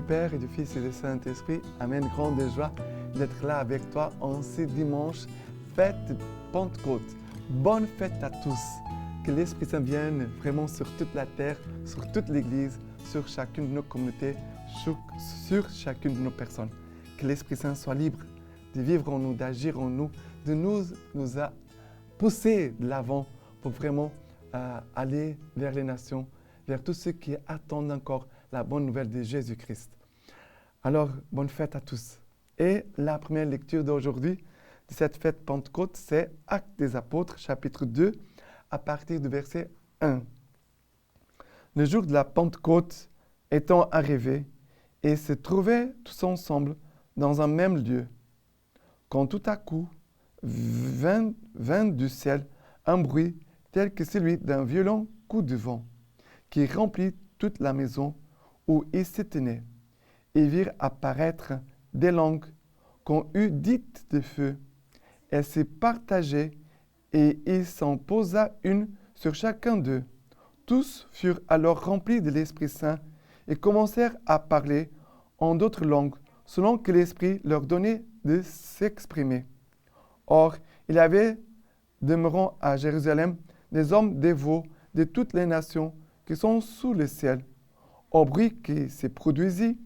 Père et du Fils et du Saint-Esprit. Amen. Grande joie d'être là avec toi en ce dimanche, fête de Pentecôte. Bonne fête à tous. Que l'Esprit Saint vienne vraiment sur toute la terre, sur toute l'Église, sur chacune de nos communautés, sur chacune de nos personnes. Que l'Esprit Saint soit libre de vivre en nous, d'agir en nous, de nous pousser de l'avant pour vraiment aller vers les nations, vers tous ceux qui attendent encore la bonne nouvelle de Jésus-Christ. Alors, bonne fête à tous. Et la première lecture d'aujourd'hui, de cette fête Pentecôte, c'est Actes des Apôtres, chapitre 2, à partir du verset 1. Le jour de la Pentecôte étant arrivé, et se trouvaient tous ensemble dans un même lieu, quand tout à coup vint du ciel un bruit tel que celui d'un violent coup de vent, qui remplit toute la maison où ils se tenaient, et virent apparaître des langues qu'on eut dites de feu. Elles se partageaient, et il s'en posa une sur chacun d'eux. Tous furent alors remplis de l'Esprit Saint, et commencèrent à parler en d'autres langues, selon que l'Esprit leur donnait de s'exprimer. Or, il y avait demeurant à Jérusalem des hommes dévots de toutes les nations qui sont sous le ciel. Au bruit qui se produisit,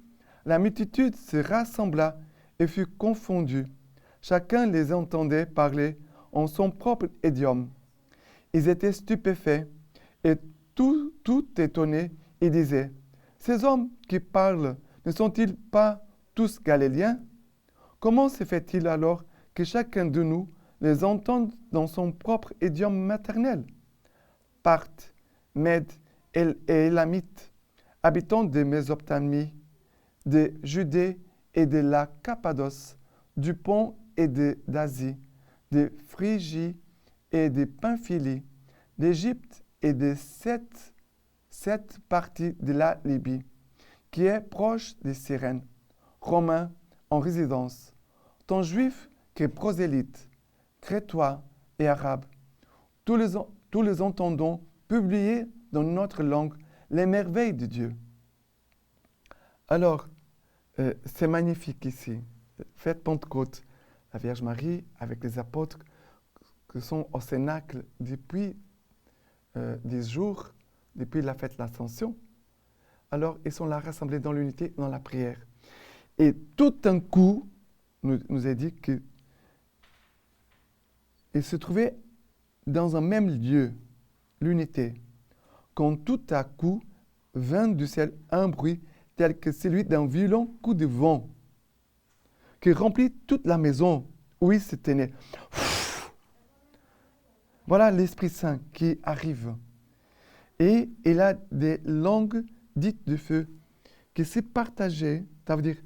la multitude se rassembla et fut confondue. Chacun les entendait parler en son propre idiome. Ils étaient stupéfaits et tout étonnés et disaient, « Ces hommes qui parlent ne sont-ils pas tous galiléens? Comment se fait-il alors que chacun de nous les entende dans son propre idiome maternel? Parthes, Mèdes et Élamites, habitants de Mésopotamie, de Judée et de la Cappadoce, du Pont et d'Asie, de Phrygie et de Pamphylie, d'Égypte et de cette partie de la Libye, qui est proche de Cyrène, Romains en résidence, tant juifs que prosélytes, crétois et arabes, tous les entendons publier dans notre langue les merveilles de Dieu. Alors, c'est magnifique ici. Fête Pentecôte, la Vierge Marie avec les apôtres qui sont au Cénacle depuis 10 jours, depuis la fête de l'Ascension. Alors, ils sont là rassemblés dans l'unité, dans la prière. Et tout d'un coup, nous est dit qu'ils se trouvaient dans un même lieu, l'unité, quand tout à coup vint du ciel un bruit tel que celui d'un violent coup de vent qui remplit toute la maison où ils se tenaient. Voilà l'Esprit Saint qui arrive. Et il a des langues dites de feu qui se partageaient, ça veut dire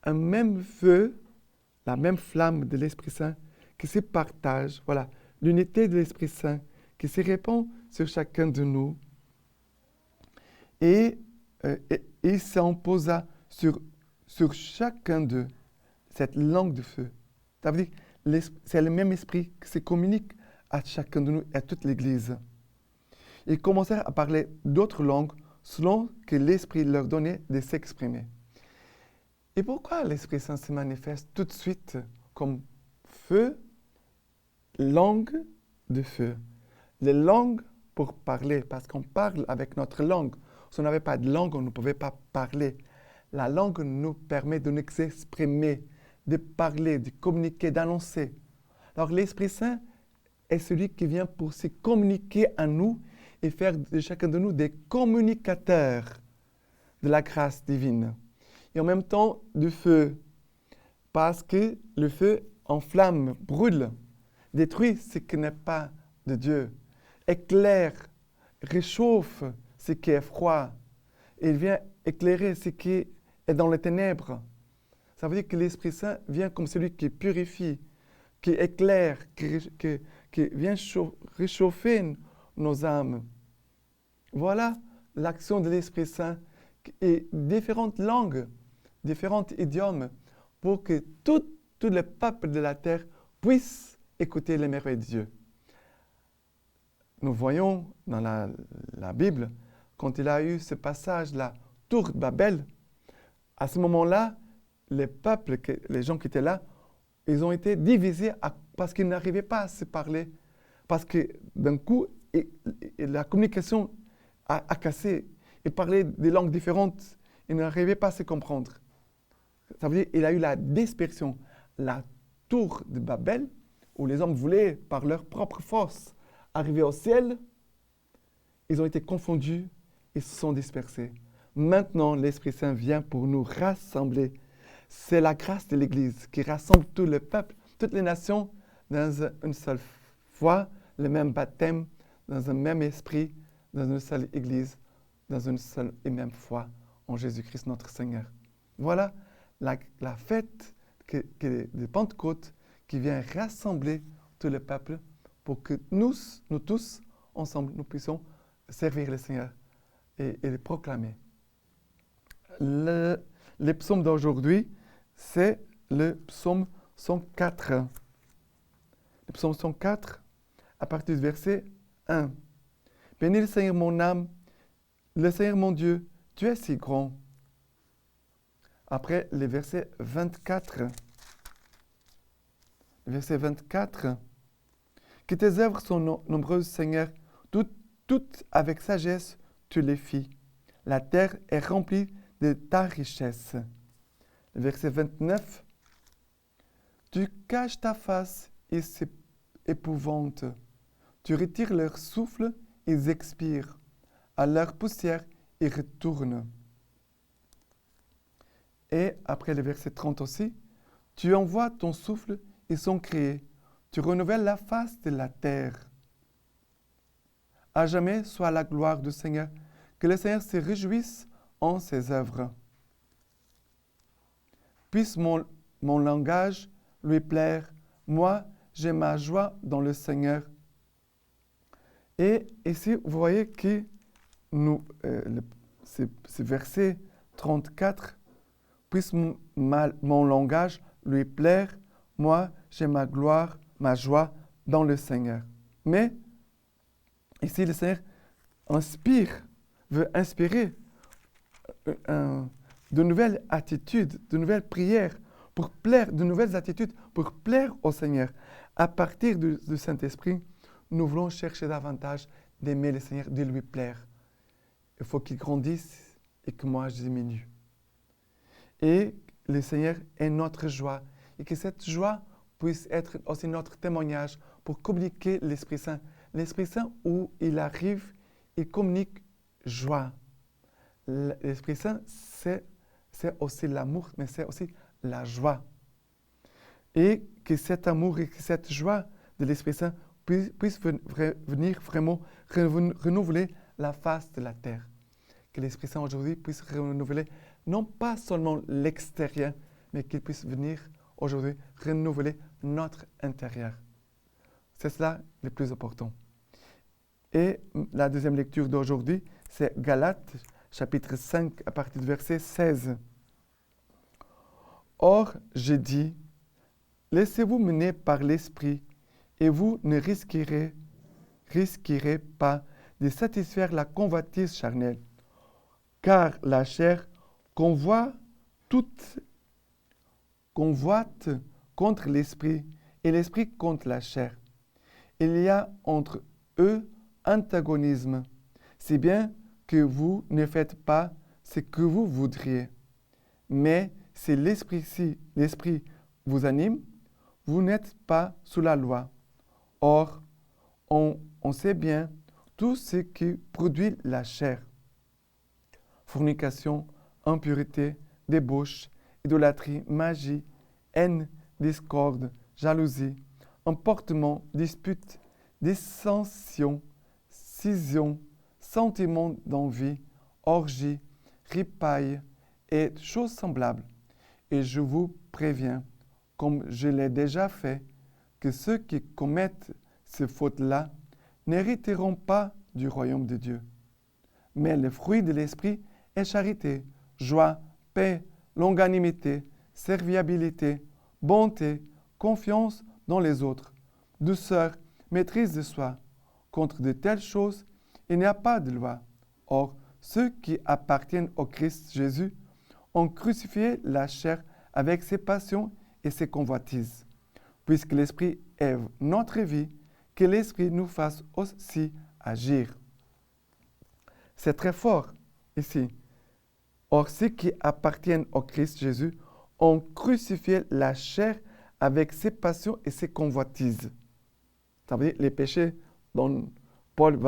un même feu, la même flamme de l'Esprit Saint qui se partage, voilà, l'unité de l'Esprit Saint qui se répand sur chacun de nous. Et il s'en posa sur chacun d'eux cette langue de feu. Ça veut dire c'est le même esprit qui se communique à chacun de nous et à toute l'Église. Ils commencèrent à parler d'autres langues selon que l'Esprit leur donnait de s'exprimer. Et pourquoi l'Esprit Saint se manifeste tout de suite comme feu, langue de feu? Les langues pour parler, parce qu'on parle avec notre langue. Si on n'avait pas de langue, on ne pouvait pas parler. La langue nous permet de nous exprimer, de parler, de communiquer, d'annoncer. Alors l'Esprit Saint est celui qui vient pour se communiquer à nous et faire de chacun de nous des communicateurs de la grâce divine. Et en même temps du feu, parce que le feu enflamme, brûle, détruit ce qui n'est pas de Dieu, éclaire, réchauffe ce qui est froid. Il vient éclairer ce qui est dans les ténèbres. Ça veut dire que l'Esprit Saint vient comme celui qui purifie, qui éclaire, qui vient réchauffer nos âmes. Voilà l'action de l'Esprit Saint et différentes langues, différents idiomes, pour que tous les peuples de la terre puissent écouter les merveilles de Dieu. Nous voyons dans la Bible, quand il a eu ce passage, la tour de Babel, à ce moment-là, les gens qui étaient là, ils ont été divisés parce qu'ils n'arrivaient pas à se parler. Parce que d'un coup, la communication a cassé. Ils parlaient des langues différentes. Ils n'arrivaient pas à se comprendre. Ça veut dire qu'il y a eu la dispersion. La tour de Babel, où les hommes voulaient, par leur propre force, arriver au ciel, ils ont été confondus et se sont dispersés. Maintenant, l'Esprit Saint vient pour nous rassembler. C'est la grâce de l'Église qui rassemble tout le peuple, toutes les nations, dans une seule foi, le même baptême, dans un même esprit, dans une seule Église, dans une seule et même foi en Jésus-Christ notre Seigneur. Voilà la fête de Pentecôte qui vient rassembler tout le peuple pour que nous tous, ensemble, nous puissions servir le Seigneur et le proclamer. Le psaume d'aujourd'hui, c'est le psaume 104. Le psaume 104, à partir du verset 1. Bénis le Seigneur mon âme, le Seigneur mon Dieu, tu es si grand. Après le verset 24. Le verset 24. Que tes œuvres sont nombreuses, Seigneur, toutes avec sagesse tu les fis. La terre est remplie de ta richesse. Le verset 29. Tu caches ta face et s'épouvantent. Tu retires leur souffle, ils expirent. À leur poussière, ils retournent. Et après le verset 30 aussi, tu envoies ton souffle, ils sont créés. Tu renouvelles la face de la terre. À jamais soit la gloire du Seigneur, que le Seigneur se réjouisse en ses œuvres. Puisse mon langage lui plaire. Moi, j'ai ma joie dans le Seigneur. Et ici, vous voyez que ce verset 34, puisse mon langage lui plaire. Moi, j'ai ma gloire, ma joie dans le Seigneur. Mais ici, le Seigneur veut inspirer de nouvelles attitudes, de nouvelles prières, de nouvelles attitudes pour plaire au Seigneur. À partir du Saint-Esprit, nous voulons chercher davantage d'aimer le Seigneur, de lui plaire. Il faut qu'il grandisse et que moi je diminue. Et le Seigneur est notre joie. Et que cette joie puisse être aussi notre témoignage pour communiquer l'Esprit Saint. L'Esprit Saint, où il arrive, il communique joie. L'Esprit Saint, c'est aussi l'amour, mais c'est aussi la joie. Et que cet amour et que cette joie de l'Esprit Saint puisse venir vraiment renouveler la face de la terre. Que l'Esprit Saint aujourd'hui puisse renouveler non pas seulement l'extérieur, mais qu'il puisse venir aujourd'hui renouveler notre intérieur. C'est cela le plus important. Et la deuxième lecture d'aujourd'hui, c'est Galates, chapitre 5, à partir du verset 16. Or, je dis, laissez-vous mener par l'Esprit, et vous ne risquerez pas de satisfaire la convoitise charnelle. Car la chair convoite contre l'Esprit, et l'Esprit contre la chair. Il y a entre eux antagonisme, si bien que vous ne faites pas ce que vous voudriez. Mais si l'Esprit vous anime, vous n'êtes pas sous la loi. Or, on sait bien tout ce qui produit la chair. Fornication, impureté, débauche, idolâtrie, magie, haine, discorde, jalousie, emportement, dispute, dissension, scission, sentiment d'envie, orgie, ripaille et choses semblables. Et je vous préviens, comme je l'ai déjà fait, que ceux qui commettent ces fautes-là n'hériteront pas du royaume de Dieu. Mais le fruit de l'esprit est charité, joie, paix, longanimité, serviabilité, bonté, confiance dans les autres, douceur, maîtrise de soi. Contre de telles choses, il n'y a pas de loi. Or, ceux qui appartiennent au Christ Jésus ont crucifié la chair avec ses passions et ses convoitises. Puisque l'Esprit est notre vie, que l'Esprit nous fasse aussi agir. C'est très fort ici. Or, ceux qui appartiennent au Christ Jésus ont crucifié la chair avec ses passions et ses convoitises. Ça veut dire les péchés dont Paul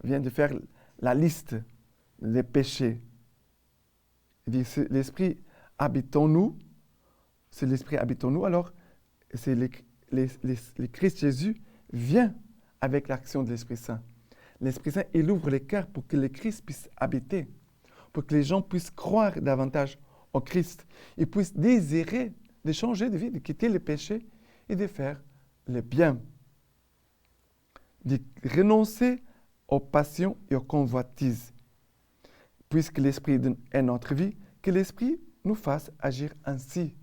vient de faire la liste, les péchés. Il dit, l'Esprit habite en nous. Si l'Esprit habite en nous, alors c'est le Christ Jésus vient avec l'action de l'Esprit Saint. L'Esprit Saint, il ouvre les cœurs pour que le Christ puisse habiter, pour que les gens puissent croire davantage au Christ. Ils puissent désirer de changer de vie, de quitter les péchés et de faire le bien. De renoncer aux passions et aux convoitises. Puisque l'Esprit est notre vie, que l'Esprit nous fasse agir ainsi.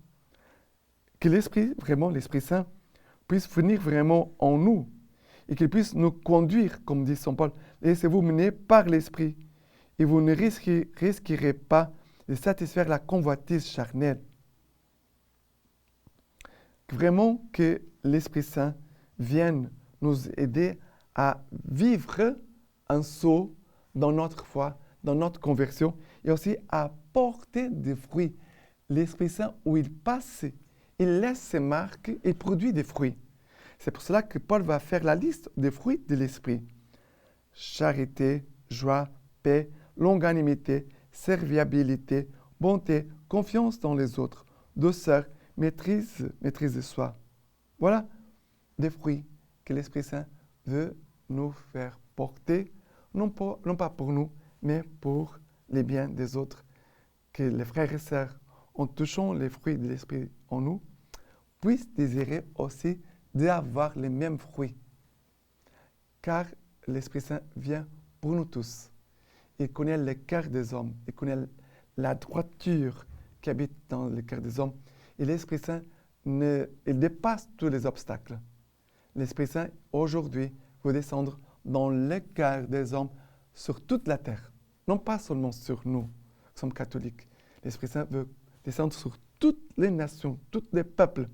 Que l'Esprit, vraiment l'Esprit Saint, puisse venir vraiment en nous et qu'il puisse nous conduire, comme dit Saint Paul. Laissez-vous mener par l'Esprit et vous ne risquerez pas de satisfaire la convoitise charnelle. Vraiment que l'Esprit Saint vienne nous aider à vivre un saut dans notre foi, dans notre conversion et aussi à porter des fruits. L'Esprit Saint, où il passe, il laisse ses marques et produit des fruits. C'est pour cela que Paul va faire la liste des fruits de l'Esprit. Charité, joie, paix, longanimité, serviabilité, bonté, confiance dans les autres, douceur, maîtrise de soi. Voilà des fruits que l'Esprit Saint veut nous faire porter, non pas pour nous, mais pour les biens des autres. Que les frères et sœurs, en touchant les fruits de l'Esprit en nous, puissent désirer aussi d'avoir les mêmes fruits. Car l'Esprit Saint vient pour nous tous. Il connaît le cœur des hommes, il connaît la droiture qui habite dans le cœur des hommes. Et l'Esprit Saint, il dépasse tous les obstacles. L'Esprit Saint, aujourd'hui, veut descendre dans le cœur des hommes sur toute la terre. Non pas seulement sur nous, qui sommes catholiques. L'Esprit Saint veut descendre sur toutes les nations, tous les peuples,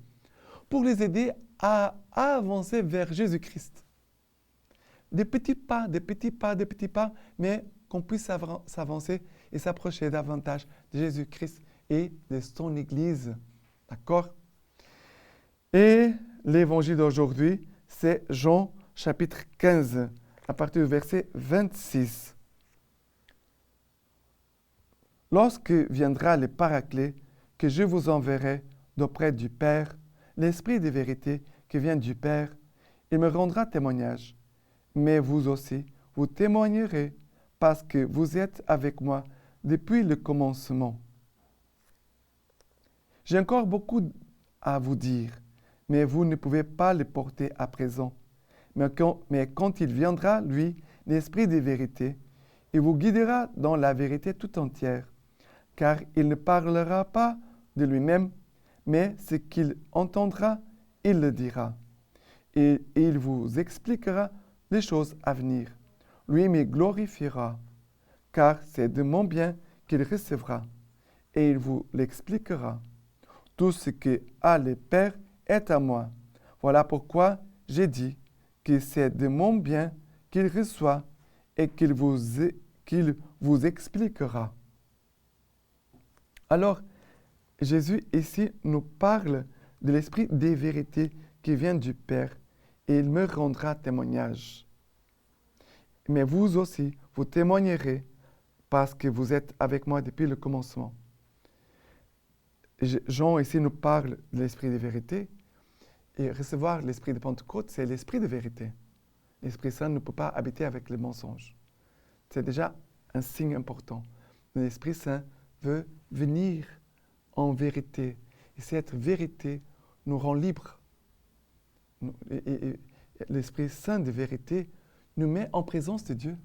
pour les aider à avancer vers Jésus-Christ. Des petits pas, mais qu'on puisse s'avancer et s'approcher davantage de Jésus-Christ et de son Église. D'accord? Et l'évangile d'aujourd'hui, c'est Jean chapitre 15, à partir du verset 26. Lorsque viendra le Paraclet, que je vous enverrai d'auprès du Père, l'Esprit de vérité qui vient du Père, il me rendra témoignage. Mais vous aussi, vous témoignerez, parce que vous êtes avec moi depuis le commencement. J'ai encore beaucoup à vous dire, mais vous ne pouvez pas le porter à présent. Mais quand il viendra, lui, l'Esprit de vérité, il vous guidera dans la vérité tout entière, car il ne parlera pas de lui-même, mais ce qu'il entendra, il le dira. Et il vous expliquera les choses à venir. Lui me glorifiera, car c'est de mon bien qu'il recevra, et il vous l'expliquera. Tout ce que a le Père est à moi. Voilà pourquoi j'ai dit que c'est de mon bien qu'il reçoit et qu'il vous expliquera. Alors, Jésus ici nous parle de l'Esprit des vérités qui vient du Père et il me rendra témoignage. Mais vous aussi, vous témoignerez parce que vous êtes avec moi depuis le commencement. Jean ici nous parle de l'Esprit de vérité et recevoir l'Esprit de Pentecôte, c'est l'Esprit de vérité. L'Esprit Saint ne peut pas habiter avec les mensonges. C'est déjà un signe important. L'Esprit Saint veut venir en vérité. Et cette vérité nous rend libres. Et l'Esprit Saint de vérité nous met en présence de Dieu.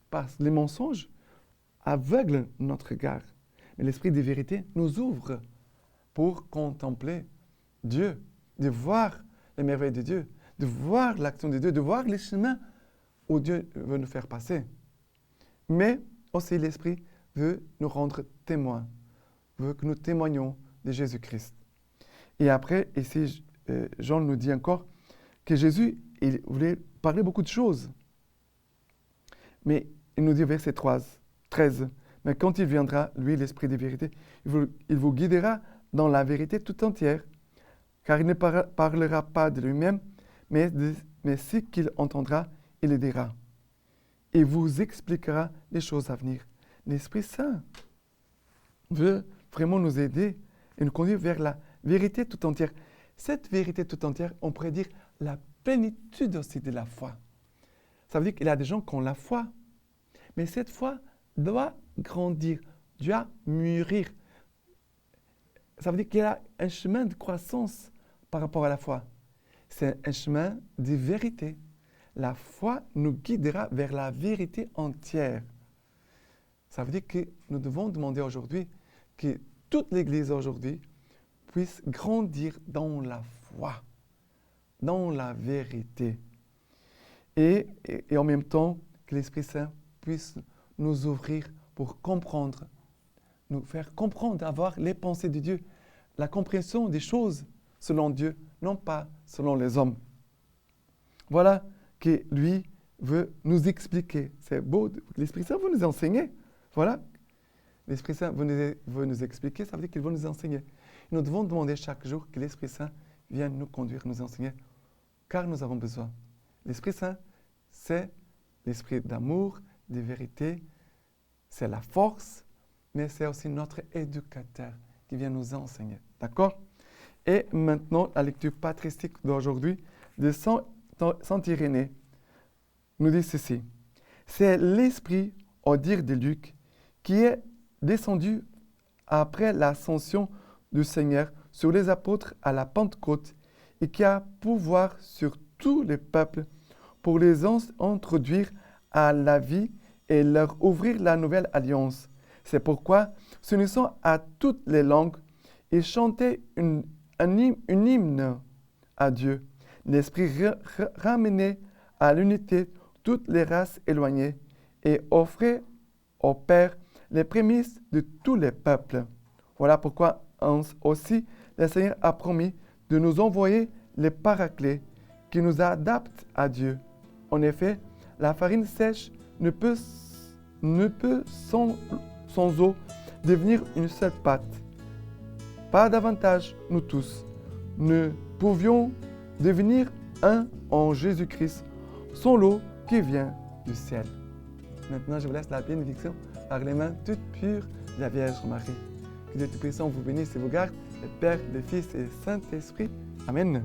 Parce que les mensonges aveuglent notre regard. Mais l'Esprit de vérité nous ouvre pour contempler Dieu, de voir les merveilles de Dieu, de voir l'action de Dieu, de voir les chemins où Dieu veut nous faire passer. Mais aussi l'Esprit veut nous rendre témoins, veut que nous témoignons de Jésus-Christ. Et après, ici, Jean nous dit encore que Jésus, il voulait parler beaucoup de choses. Mais il nous dit au verset 13, « Mais quand il viendra, lui, l'Esprit de vérité, il vous guidera dans la vérité tout entière, car il ne parlera pas de lui-même, mais ce qu'il entendra, il le dira. Il vous expliquera les choses à venir. » L'Esprit Saint veut vraiment nous aider et nous conduire vers la vérité tout entière. Cette vérité tout entière, on pourrait dire la plénitude aussi de la foi. Ça veut dire qu'il y a des gens qui ont la foi, mais cette foi doit grandir, doit mûrir. Ça veut dire qu'il y a un chemin de croissance par rapport à la foi. C'est un chemin de vérité. La foi nous guidera vers la vérité entière. Ça veut dire que nous devons demander aujourd'hui que toute l'Église aujourd'hui puisse grandir dans la foi, dans la vérité. Et en même temps, que l'Esprit Saint puisse nous ouvrir pour comprendre, nous faire comprendre, avoir les pensées de Dieu, la compréhension des choses selon Dieu, non pas selon les hommes. Voilà que lui veut nous expliquer. C'est beau, l'Esprit Saint veut nous enseigner. Voilà. L'Esprit Saint veut nous expliquer, ça veut dire qu'il veut nous enseigner. Nous devons demander chaque jour que l'Esprit Saint vienne nous conduire, nous enseigner, car nous avons besoin. L'Esprit Saint, c'est l'esprit d'amour, de vérité, c'est la force, mais c'est aussi notre éducateur qui vient nous enseigner. D'accord? Et maintenant, la lecture patristique d'aujourd'hui de Saint Irénée nous dit ceci. C'est l'Esprit, au dire de Luc, qui est descendu après l'ascension du Seigneur sur les apôtres à la Pentecôte et qui a pouvoir sur tous les peuples pour les introduire à la vie et leur ouvrir la nouvelle alliance. C'est pourquoi, s'unissant à toutes les langues, ils chantaient un hymne à Dieu. L'Esprit ramenait à l'unité toutes les races éloignées et offrait au Père les prémices de tous les peuples. Voilà pourquoi aussi le Seigneur a promis de nous envoyer les paraclets qui nous adaptent à Dieu. En effet, la farine sèche ne peut sans eau devenir une seule pâte. Pas davantage, nous tous, ne pouvions devenir un en Jésus-Christ, sans l'eau qui vient du ciel. Maintenant, je vous laisse la bénédiction par les mains toutes pures de la Vierge Marie. Que Dieu Tout-Puissant vous bénisse et vous garde, le Père, le Fils et le Saint-Esprit. Amen.